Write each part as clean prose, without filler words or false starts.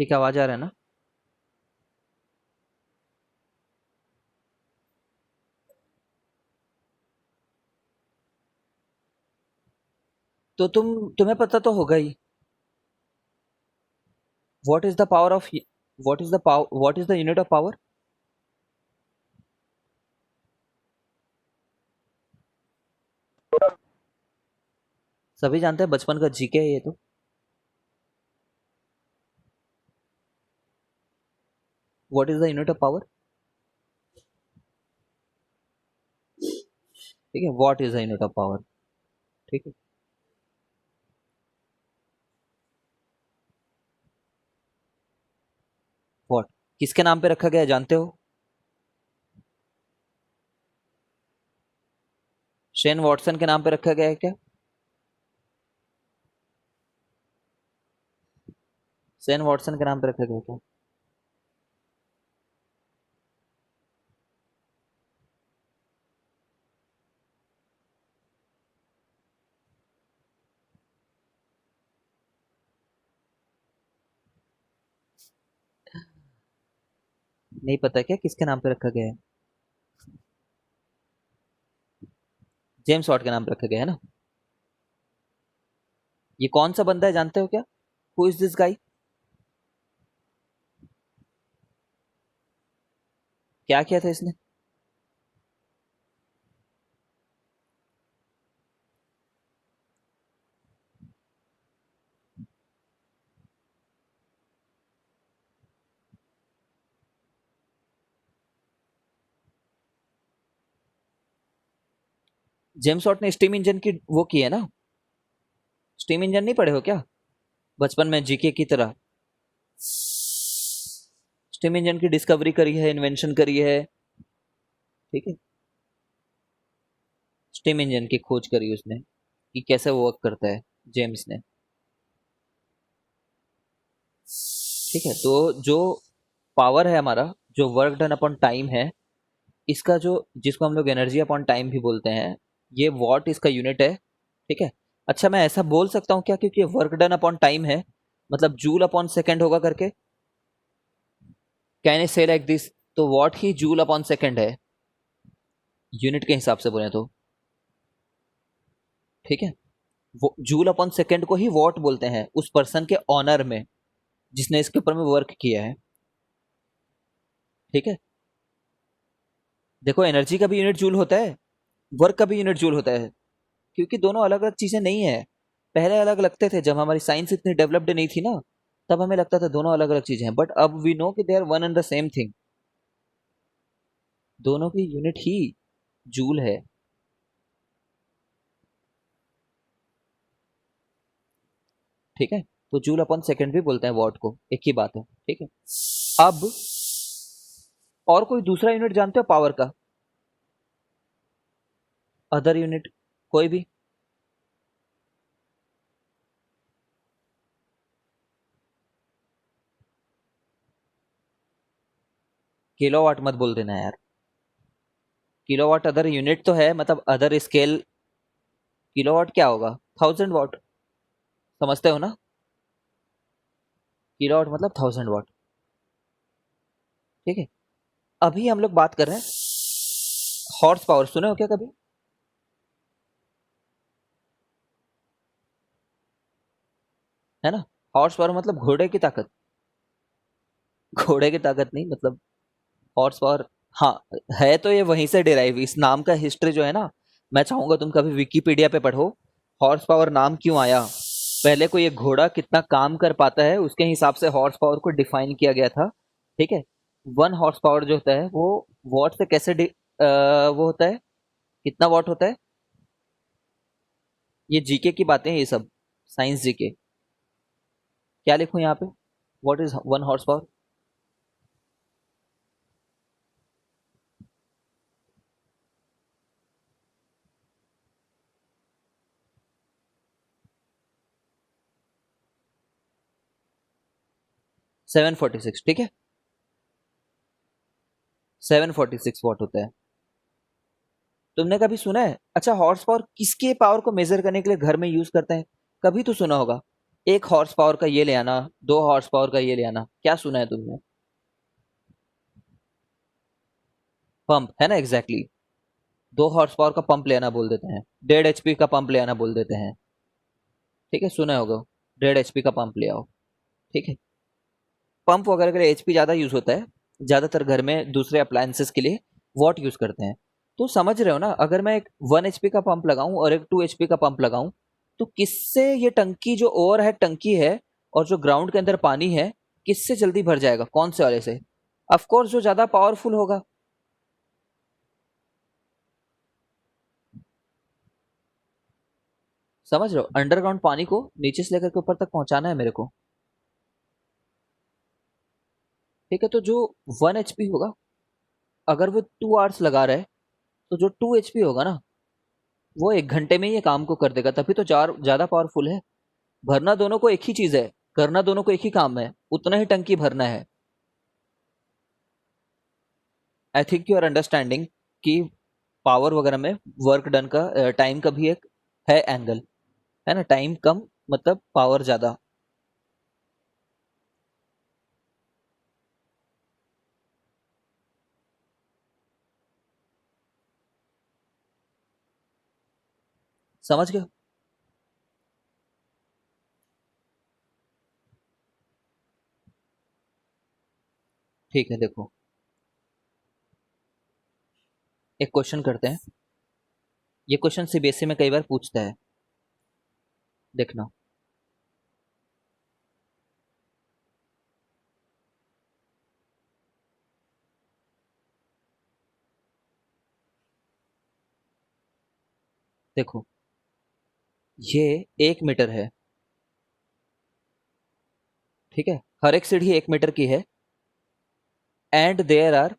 ठीक है, आवाज आ रहा है ना? तो तुम्हें पता तो होगा ही। What is the power of what is the unit of power? सभी जानते हैं, बचपन का जीके है ये तो। What is the unit of power? ठीक है, what is the unit of power. ठीक है। व्हाट किसके नाम पे रखा गया है, जानते हो? शेन वॉटसन के नाम पे रखा गया है क्या? शेन वॉटसन के नाम पे रखा गया है क्या? नहीं पता क्या किसके नाम पे रखा गया है? जेम्स वॉट के नाम पे रखा गया है ना। ये कौन सा बंदा है, जानते हो क्या? Who is this guy? क्या किया था इसने? जेम्स वॉट ने स्टीम इंजन की वो की है ना। स्टीम इंजन नहीं पढ़े हो क्या बचपन में जीके की तरह? स्टीम इंजन की डिस्कवरी करी है, इन्वेंशन करी है। ठीक है। स्टीम इंजन की खोज करी उसने कि कैसे वो वर्क करता है, जेम्स ने। ठीक है, तो जो पावर है हमारा, जो वर्क डन अपॉन टाइम है, इसका जो जिसको हम लोग एनर्जी अपॉन टाइम भी बोलते हैं, ये वॉट इसका यूनिट है। ठीक है। अच्छा, मैं ऐसा बोल सकता हूँ क्या, क्योंकि वर्क डन अपॉन टाइम है, मतलब जूल अपॉन सेकेंड होगा करके? कैन आई से लाइक दिस? तो what he joule upon second है, यूनिट के हिसाब से बोले तो। ठीक है। वो जूल अपॉन सेकेंड को ही वॉट बोलते हैं उस पर्सन के ऑनर में जिसने इसके ऊपर में वर्क किया है। ठीक है। देखो, एनर्जी का भी यूनिट जूल होता है, वर्क का भी यूनिट जूल होता है, क्योंकि दोनों अलग अलग चीजें नहीं है। पहले अलग लगते थे, जब हमारी साइंस इतनी डेवलप्ड नहीं थी ना, तब हमें लगता था दोनों अलग अलग चीजें हैं, बट अब वी नो कि they are one and the same thing. दोनों की यूनिट ही जूल है। ठीक है। तो जूल अपन सेकंड भी बोलते हैं वॉट को, एक ही बात है। ठीक है। अब और कोई दूसरा यूनिट जानते हो पावर का? अदर यूनिट कोई भी? किलोवाट मत बोल देना यार। किलोवाट अदर यूनिट तो है, मतलब अदर स्केल। किलोवाट क्या होगा? 1000 वॉट, समझते हो ना? किलोवाट मतलब 1000 वॉट। ठीक है। अभी हम लोग बात कर रहे हैं हॉर्स पावर, सुने हो क्या कभी? है ना। हॉर्स पावर मतलब घोड़े की ताकत। घोड़े की ताकत नहीं, मतलब हॉर्स पावर। हाँ, है तो ये वहीं से डिराइव, इस नाम का हिस्ट्री जो है ना, मैं चाहूंगा तुम कभी विकीपीडिया पे पढ़ो। हॉर्स पावर नाम क्यों आया, पहले कोई एक घोड़ा कितना काम कर पाता है उसके हिसाब से हॉर्स पावर को डिफाइन किया गया था। ठीक है। 1 हॉर्स पावर जो होता है वो वॉट से कैसे वो होता है, कितना वॉट होता है? ये जीके की बातें हैं ये सब, साइंस जीके। क्या लिखूं यहाँ पे? What is 1 horse power? 746। ठीक है। 746 वॉट होता है। तुमने कभी सुना है? अच्छा, हॉर्स पावर किसके पावर को मेजर करने के लिए घर में यूज करते हैं, कभी तो सुना होगा। 1 हॉर्स पावर का ये ले आना, 2 हॉर्स पावर का ये ले आना, क्या सुना है तुमने? पंप है ना, एग्जैक्टली exactly. 2 हॉर्स पावर का पंप ले आना बोल देते हैं, 1.5 HP का पंप ले आना बोल देते हैं। ठीक है, सुना होगा, 1.5 HP का पंप ले आओ। ठीक है, पंप वगैरह के लिए एचपी ज़्यादा यूज़ होता है, ज़्यादातर घर में दूसरे अप्लायंसेस के लिए वॉट यूज़ करते हैं। तो समझ रहे हो ना, अगर मैं एक 1 HP का पंप लगाऊं और एक 2 HP का पंप लगाऊं, तो किससे ये टंकी जो ओवरहेड टंकी है और जो ग्राउंड के अंदर पानी है, किससे जल्दी भर जाएगा, कौन से वाले से? ऑफ कोर्स जो ज़्यादा पावरफुल होगा। समझ रहे हो, अंडरग्राउंड पानी को नीचे से लेकर के ऊपर तक पहुंचाना है मेरे को। ठीक है, तो जो 1 HP होगा, अगर वो 2 आवर्स लगा रहा है, तो जो 2 HP होगा ना, वो 1 घंटे में ये काम को कर देगा, तभी तो चार ज्यादा पावरफुल है। भरना दोनों को एक ही चीज है, करना दोनों को एक ही काम है, उतना ही टंकी भरना है। I think you are understanding कि पावर वगैरह में वर्क डन का टाइम का भी एक है एंगल, है ना, टाइम कम मतलब पावर ज्यादा। समझ गए? ठीक है, देखो, एक क्वेश्चन करते हैं। ये क्वेश्चन सीबीएसई में कई बार पूछता है, देखना। देखो, ये 1 मीटर है, ठीक है, हर एक सीढ़ी 1 मीटर की है, and there are,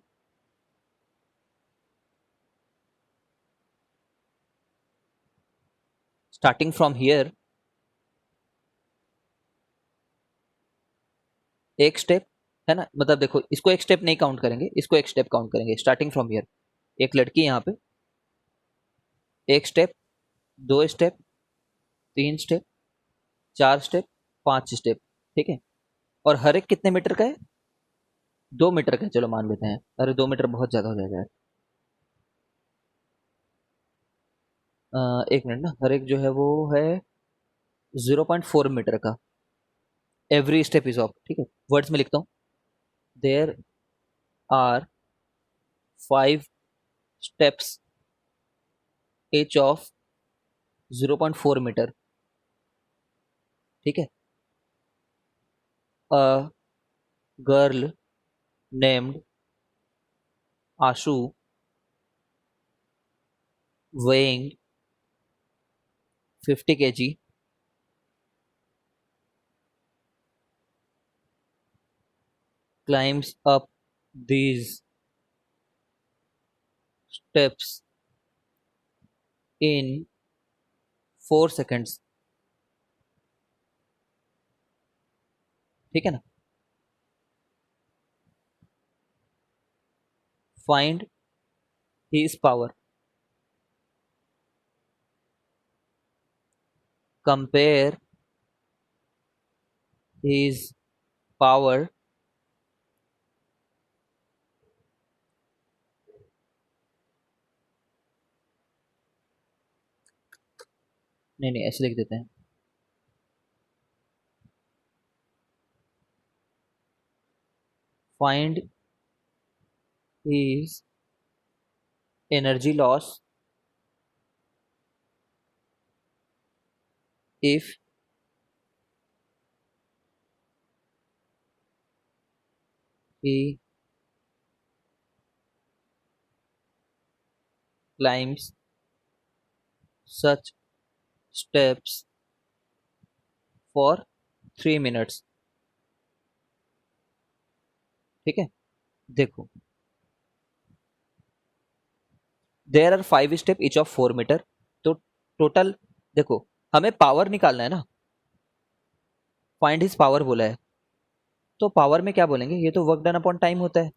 starting from here, एक स्टेप, है ना, मतलब देखो, इसको एक स्टेप नहीं काउंट करेंगे, इसको एक स्टेप काउंट करेंगे, स्टार्टिंग फ्रॉम हियर। एक लड़की यहाँ पे, एक step, 2 step, 3 step, 4 step, 5 step. ठीक है, और हर एक कितने मीटर का है? 2 मीटर का है, चलो मान लेते हैं, अरे 2 मीटर बहुत ज्यादा हो जाएगा यार। 1 मिनट ना, हर एक जो है वो है 0.4 मीटर का, एवरी स्टेप इज ऑफ। ठीक है, वर्ड्स में लिखता हूँ, there are 5 steps each of 0.4 metre. ठीक है, a girl named Ashu weighing 50 kg climbs up these steps in 4 seconds। ठीक है ना, find his power, compare his power नहीं नहीं, ऐसे लिख देते हैं, find his energy loss if he climbs such steps for 3 minutes। ठीक है, देखो, there are 5 step each of 4 metre, तो टोटल, देखो, हमें पावर निकालना है ना, फाइंड हिज पावर बोला है, तो पावर में क्या बोलेंगे, ये तो वर्क डन अपॉन टाइम होता है।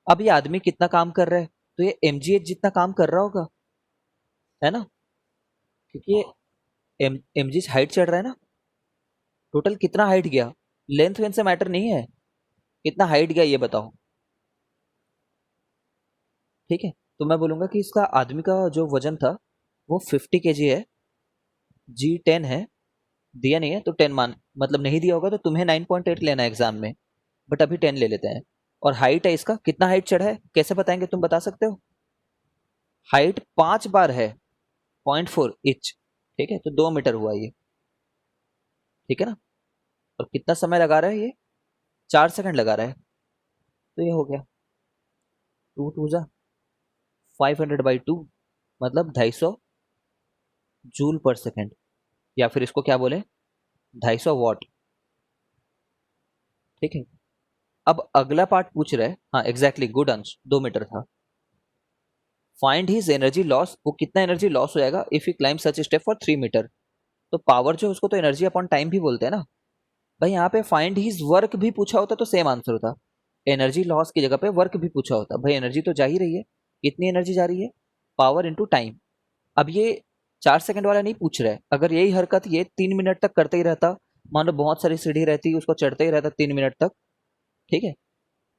अब ये आदमी कितना काम कर रहा है, तो ये mgh जितना काम कर रहा होगा, है ना, क्योंकि ये mgh हाइट चढ़ रहा है ना, टोटल कितना हाइट गया? लेंथ वेंथ से मैटर नहीं है, कितना हाइट गया ये बताओ। ठीक है, तो मैं बोलूंगा कि इसका आदमी का जो वजन था वो 50 kg है, G10 है। दिया नहीं है तो 10 मान, मतलब नहीं दिया होगा तो तुम्हें 9.8 लेना है एग्जाम में, बट अभी 10 ले लेते हैं। और हाइट है इसका, कितना हाइट चढ़ा है कैसे बताएंगे, तुम बता सकते हो? हाइट 5 बार है, 0.4 इंच। ठीक है, तो 2 मीटर हुआ ये। ठीक है ना? और कितना समय लगा रहा है ये? 4 सेकंड लगा रहा है। तो ये हो गया 2 2 जा 500/2, मतलब 250 जूल पर सेकेंड, या फिर इसको क्या बोले, 250 वाट। ठीक है, अब अगला पार्ट पूछ रहा है, हाँ एग्जैक्टली, गुड अंश, 2 मीटर था। फाइंड हिज एनर्जी लॉस, वो कितना एनर्जी लॉस हो जाएगा if you climb such step for 3 metre. तो पावर जो है उसको तो एनर्जी अपॉन टाइम भी बोलते हैं ना भाई। यहाँ पे फाइंड हिज वर्क भी पूछा होता तो सेम आंसर होता। एनर्जी लॉस की जगह पे वर्क भी पूछा होता, भाई एनर्जी तो जा ही रही है, कितनी एनर्जी जा रही है, पावर इंटू टाइम। अब ये 4 सेकंड वाला नहीं पूछ रहा है, अगर यही हरकत ये 3 मिनट तक करते ही रहता, मान लो बहुत सारी सीढ़ी रहती उसको चढ़ते ही रहता 3 मिनट तक, ठीक है,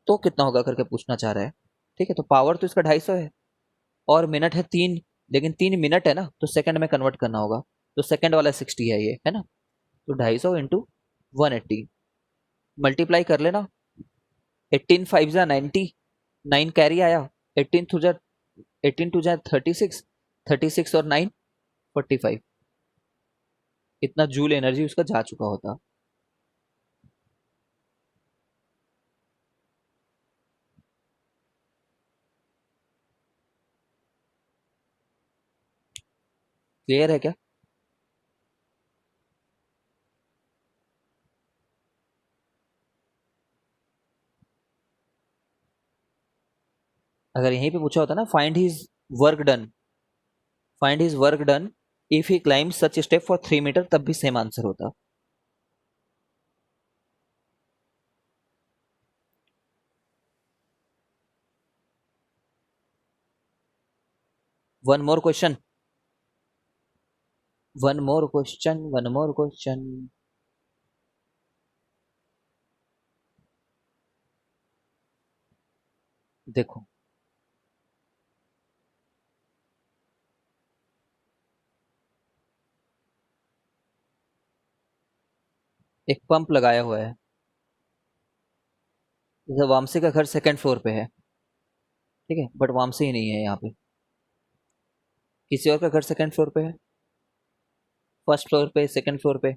तो कितना होगा करके पूछना चाह रहा है। ठीक है, तो पावर तो इसका 250 है, और मिनट है 3, लेकिन 3 मिनट है ना तो सेकंड में कन्वर्ट करना होगा, तो सेकंड वाला 60 है ये, है ना? तो 250 इंटू 180, मल्टीप्लाई कर लेना। 18 5 जा 90, 9 कैरी आया, 18 2 जा 36, 36 और 9 45, इतना जूल एनर्जी उसका जा चुका होता। क्लियर है क्या? अगर यहीं पे पूछा होता ना, work done find his work done if he climb such step for 3 metre, तब भी सेम आंसर होता। One more question, one more question, one more question. देखो, एक पंप लगाया हुआ है, जैसे वामसी का घर सेकंड फ्लोर पे है, ठीक है, बट वामसी ही नहीं है यहाँ पे, किसी और का घर सेकंड फ्लोर पे है, फर्स्ट फ्लोर पे, सेकंड फ्लोर पे।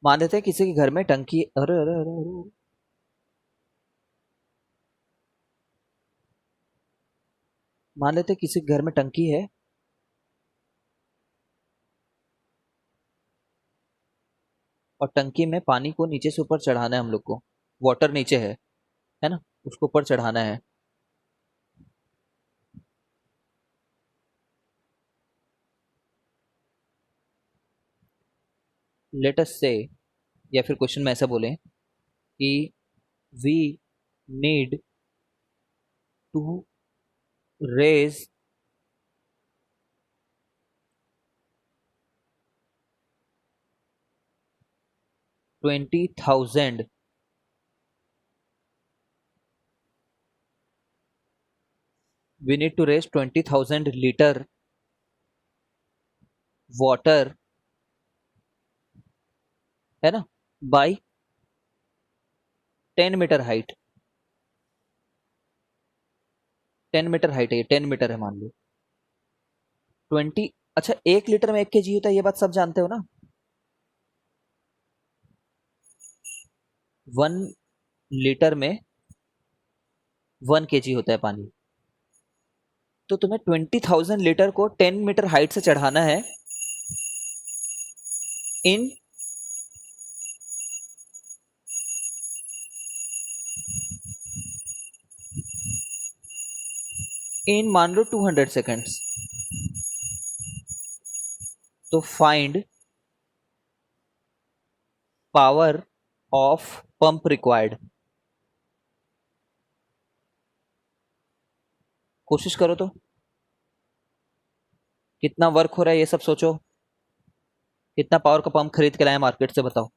मान लेते हैं किसी के घर में टंकी, अरे अरे अरे अरे, मान लेते हैं किसी के घर में टंकी है, और टंकी में पानी को नीचे से ऊपर चढ़ाना है हम लोग को, वाटर नीचे है ना, उसको ऊपर चढ़ाना है। लेट अस से, या फिर क्वेश्चन में ऐसा बोलें कि we need to raise 20,000, we need to raise 20,000 litre water, है ना, by 10 metre height. 10 metre height है ये, 10 मीटर है मान लो। 20, अच्छा 1 लीटर में 1 kg होता है, ये बात सब जानते हो ना। 1 लीटर में 1 kg होता है पानी। तो तुम्हें 20,000 लीटर को 10 मीटर हाइट से चढ़ाना है इन इन मान लो 200 सेकेंड्स, तो find power of pump required. कोशिश करो तो, कितना वर्क हो रहा है ये सब सोचो, कितना पावर का पंप खरीद के लाए मार्केट से, बताओ।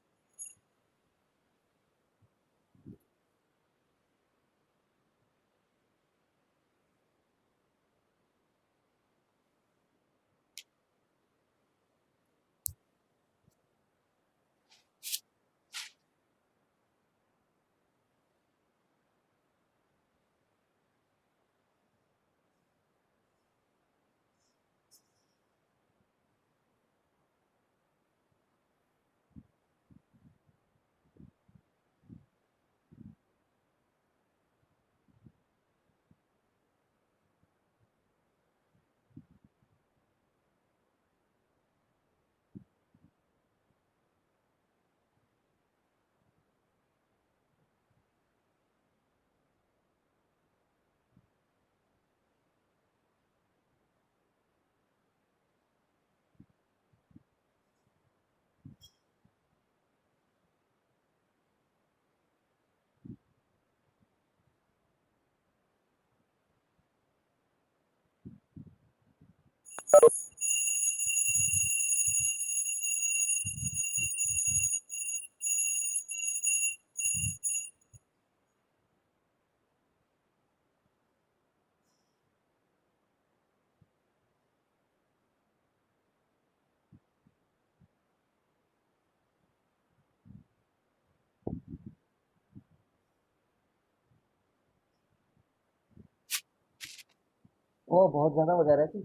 ओ बहुत ज्यादा हो जा रहा है।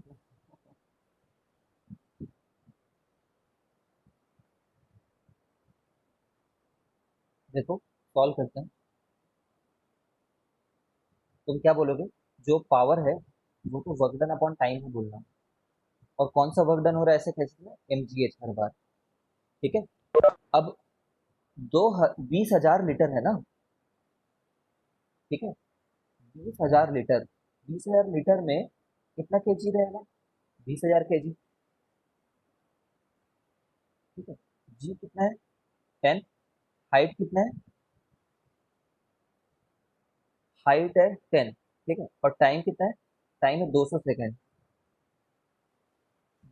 देखो, सॉल्व करते हैं। तुम क्या बोलोगे? जो पावर है वो तो वर्क डन अपॉन टाइम है बोलना, और कौन सा वर्क डन हो रहा है ऐसे कैसे, mgh हर बार। ठीक है। अब 20,000 लीटर है ना, ठीक है, 20,000 लीटर, 20,000 लीटर में कितना केजी रहेगा? 20,000 केजी। ठीक है। जी कितना है? 10। हाइट कितना है? हाइट है 10। ठीक है, और टाइम कितना है? टाइम है 200 सेकेंड।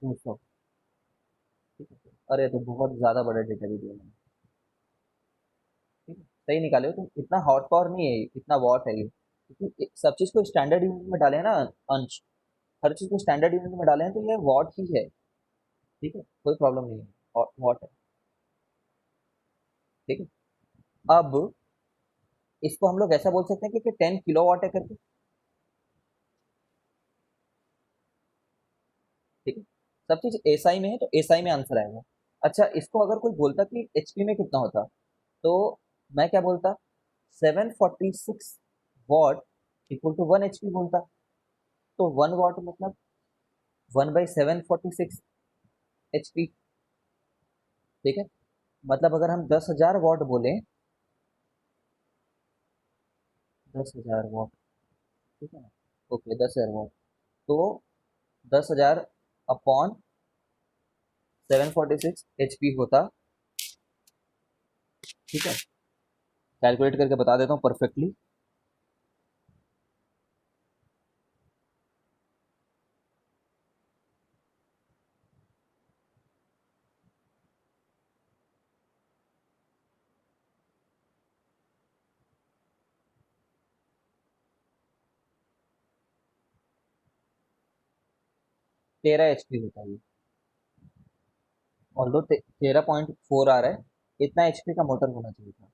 200। ठीक है। अरे तो बहुत ज्यादा बड़ा डेटा दे दिया मैंने। ठीक है, सही निकाले हो तुम। इतना हॉर्स पावर नहीं है, इतना वॉट है ये, क्योंकि सब चीज को स्टैंडर्ड यूनिट में डाले हैं ना अंश, हर चीज को स्टैंडर्ड यूनिट में डाले हैं, तो ये वॉट ही है। ठीक है, कोई प्रॉब्लम नहीं है, वॉट है। ठीक है। अब इसको हम लोग ऐसा बोल सकते हैं कि 10 किलो वॉट है करके। ठीक है। सब चीज एसआई में है तो एसआई में आंसर आएगा। अच्छा, इसको अगर कोई बोलता कि एचपी में कितना होता, तो मैं क्या बोलता? 746 वॉट इक्वल टू 1 HP बोलता। तो 1 वॉट मतलब 1/746 HP। ठीक है। मतलब अगर हम 10,000 वॉट बोले, 10,000 वॉट, ठीक है ना, ओके, 10,000 वॉट, तो 10,000 अपॉन 746 HP होता। ठीक है, कैलकुलेट करके बता देता हूँ परफेक्टली। तेरह एचपी होता है ये। ऑल्दो 13.4 आ रहा है, इतना एचपी का मोटर होना चाहिए था।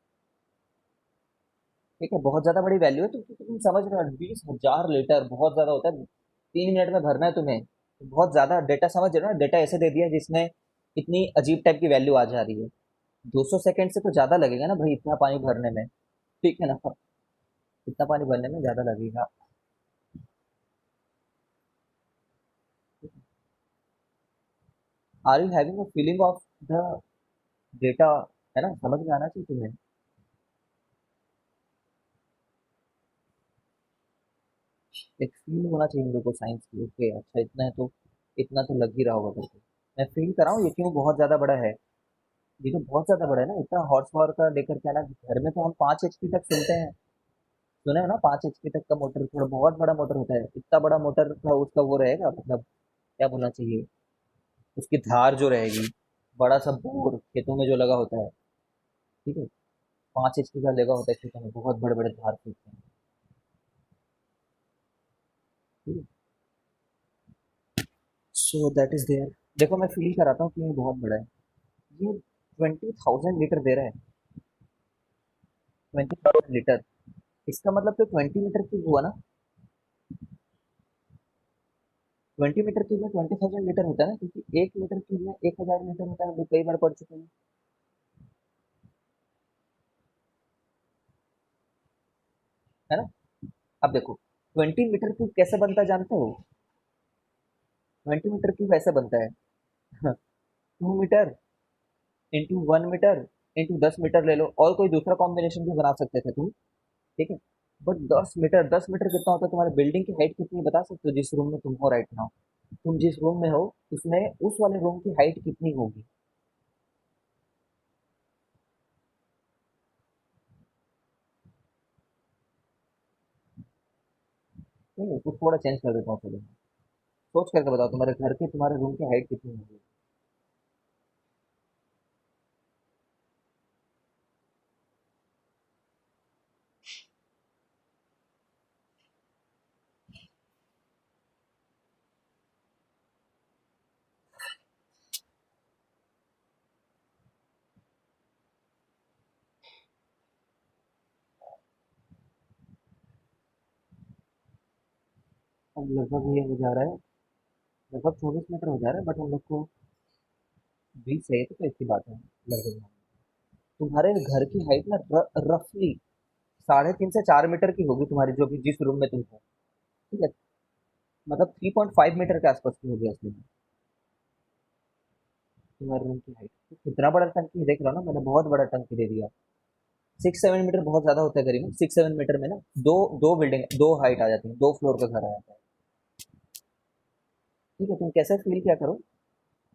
ठीक है, बहुत ज्यादा बड़ी वैल्यू है, तो तुम समझ रहे हो, 20,000 लीटर बहुत ज्यादा होता है। 3 मिनट में भरना है तुम्हें, तो बहुत ज्यादा डेटा, समझ रहे हो ना, डेटा ऐसे दे दिया जिसमें इतनी अजीब टाइप की वैल्यू आ जा रही है। 200 सेकेंड से तो ज्यादा लगेगा ना भाई इतना पानी भरने में। ठीक है ना, इतना पानी भरने में ज्यादा लगेगा। Are you having a feeling of the data? है ना, समझ में आना चाहिए तुम्हें। एक फील होना चाहिए मेरे को साइंस की, ओके अच्छा इतना है तो इतना तो लग ही रहा होगा करके। मैं फील कर रहा हूँ ये क्यों बहुत ज्यादा बड़ा है। ये तो बहुत ज्यादा बड़ा है ना, इतना हॉर्स पावर का लेकर के आना। घर में तो हम 5 HP तक सुनते हैं, सुने हो ना 5 HP तक का मोटर, थोड़ा बहुत बड़ा मोटर होता है, इतना बड़ा मोटर का उसका वो रहेगा मतलब, क्या बोलना चाहिए, उसकी धार जो रहेगी, बड़ा सा बोर खेतों में जो लगा होता है, ठीक है, 5 HP का लगा होता है खेतों में, बहुत बड़े बड़े धार खेतते हैं, ठीक है। So that is there. देखो मैं फील कराता हूँ कि ये बहुत बड़ा है। ये 20,000 लीटर दे रहा है, 20,000 लीटर। इसका मतलब तो 20 मीटर क्यूब हुआ ना, 20 मीटर क्यूब में 20,000 लीटर होता है ना, क्योंकि 1 मीटर क्यूब में 1,000 लीटर होता है, हम लोग कई बार पढ़ चुके हैं, है ना। अब देखो 20 मीटर क्यूब कैसे बनता है जानते हो? 20 मीटर क्यूब ऐसे बनता है 2 metre into 1 metre into 10 metre ले लो, और कोई दूसरा कॉम्बिनेशन भी बना सकते थे तुम, ठीक है। बट 10 मीटर, 10 मीटर कितना होता है? तुम्हारे बिल्डिंग की हाइट कितनी है बता सकते हो? जिस रूम में तुम हो राइट नाउ, तुम जिस रूम में हो उसमें उस वाले रूम की हाइट कितनी होगी? नहीं नहीं, कुछ थोड़ा चेंज कर देता हूँ, चलो सोच करके बताओ तुम्हारे घर की, तुम्हारे रूम की हाइट कितनी होगी? अब लगभग ये हो जा रहा है, लगभग 24 मीटर हो जा रहा है, बट हम लोग को 20 है, तो इतनी बात है लगभग। तुम्हारे घर की हाइट ना रफली 3.5 से 4 मीटर की होगी, तुम्हारी जो भी जिस रूम में तुम हो, ठीक है। मतलब 3.5 मीटर के आसपास की होगी असली में तुम्हारे रूम की हाइट। तो कितना बड़ा टंकी है, देख रहा हो ना, मैंने बहुत बड़ा टंकी दे दिया। 6-7 मीटर बहुत ज्यादा होता है करीबन, 6-7 मीटर में ना दो दो बिल्डिंग, दो हाइट आ जाती है, 2 फ्लोर का घर आ जाता है, ठीक है। तुम कैसे फील क्या करो,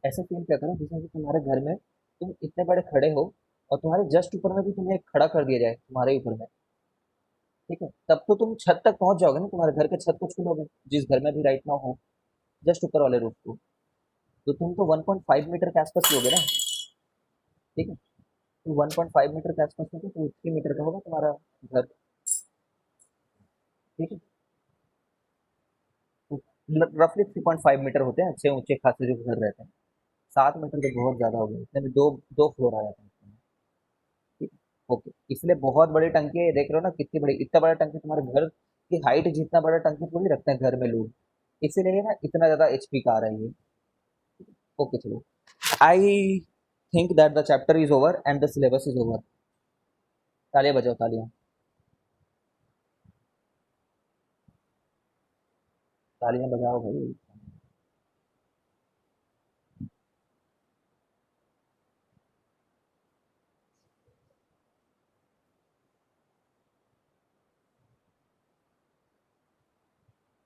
ऐसे फील क्या करो जैसे कि तुम्हारे घर में तुम इतने बड़े खड़े हो, और तुम्हारे जस्ट ऊपर में भी तुम्हें खड़ा कर दिया जाए तुम्हारे ऊपर में, ठीक है, तब तो तुम छत तक पहुंच जाओगे ना, तुम्हारे घर के छत को छू लोगे, जिस घर में भी राइट नाउ हो, जस्ट ऊपर वाले रूफ को। तो तुम तो 1.5 मीटर के आसपास ही होगे ना, ठीक है। तो 1.5 मीटर के आसपास में तो 3 मीटर का होगा तुम्हारा घर, ठीक है। तो रफली 3.5 मीटर होते हैं अच्छे ऊंचे खासे जो घर रहते हैं। 7 मीटर तो बहुत ज्यादा हो गए, इतने में दो दो फ्लोर आ जाते हैं इसमें, ठीक है। ओके, इसलिए बहुत बड़ी टंकी है, ये देख रहे हो ना कितनी बड़ी, इतना बड़ा टंकी तुम्हारे घर की हाइट जितना बड़ा टंकी थोड़ी रखते हैं घर में लोग, इसीलिए ना इतना ज्यादा एचपी का आ रहा है ये। ओके चलो, I think that the chapter is over and the syllabus is over. तालियां बजाओ तालियां, तालियां बजाओ भाई।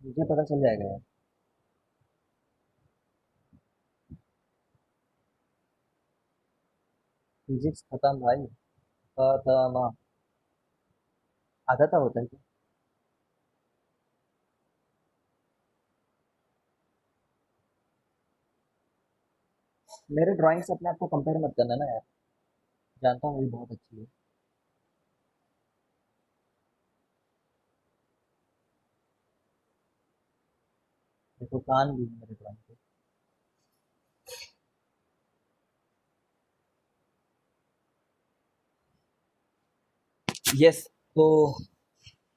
मुझे पता चल जाएगा यार। फिजिक्स खत्म भाई, खत्म। आधा था होता है क्या? मेरे ड्राइंग से अपने आप को कंपेयर मत करना ना यार, जानता हूँ मेरी बहुत अच्छी है। देखो कान भी है मेरे ड्राइंग के। यस, तो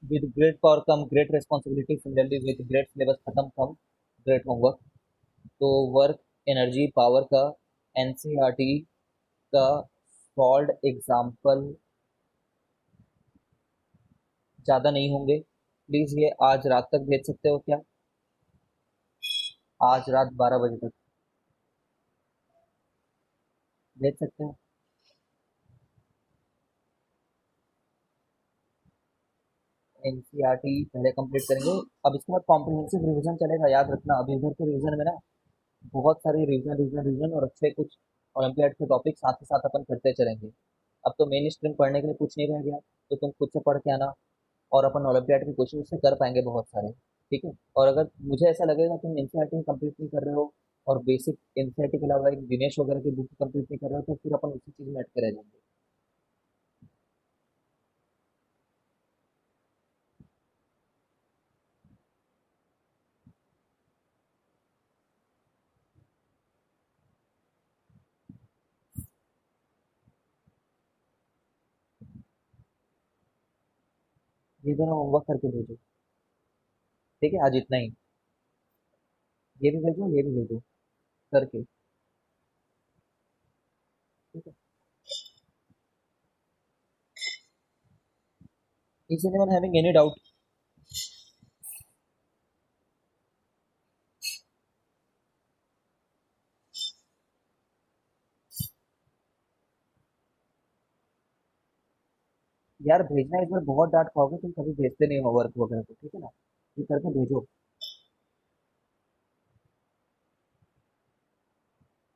with great power come great responsibility, similarly with great syllabus खत्म कम ग्रेट होमवर्क। तो वर्क एनर्जी पावर का एनसीईआरटी का सॉल्व एग्जाम्पल ज़्यादा नहीं होंगे, प्लीज़ ये आज रात तक भेज सकते हो क्या? आज रात 12 बजे तक भेज सकते हो? एनसीईआरटी पहले कंप्लीट करेंगे। अब इसके बाद कॉम्प्रिहेंसिव रिवीजन चलेगा, याद रखना। अभी इधर के रिवीजन में ना बहुत सारे रिवीजन रिवीजन रिवीजन और अच्छे कुछ ओलंपियाड के टॉपिक साथ ही साथ अपन करते चलेंगे। अब तो मेन स्ट्रीम पढ़ने के लिए कुछ नहीं रह गया, तो तुम खुद से पढ़ के आना, और अपन ओलंपियाड के क्वेश्चन उससे कर पाएंगे बहुत सारे। ठीक है। और अगर मुझे ऐसा लगेगा कि तुम एनसीईआरटी कंप्लीट नहीं कर रहे हो और बेसिक एनसीईआरटी के अलावा एक दिनेश वगैरह की बुक कंप्लीट नहीं कर रहे हो, तो फिर अपन उसी चीज में अटके रह जाएंगे। ये दोनों होमवर्क करके भेजो। ठीक है, आज इतना ही। ये भी भेजो, ये भी भेजो करके। ठीक है। Is anyone having any doubt? यार भेजना, इस बार बहुत डांट खाओगे तुम, कभी भेजते नहीं होमवर्क वगैरह को। ठीक है ना, ये करके भेजो।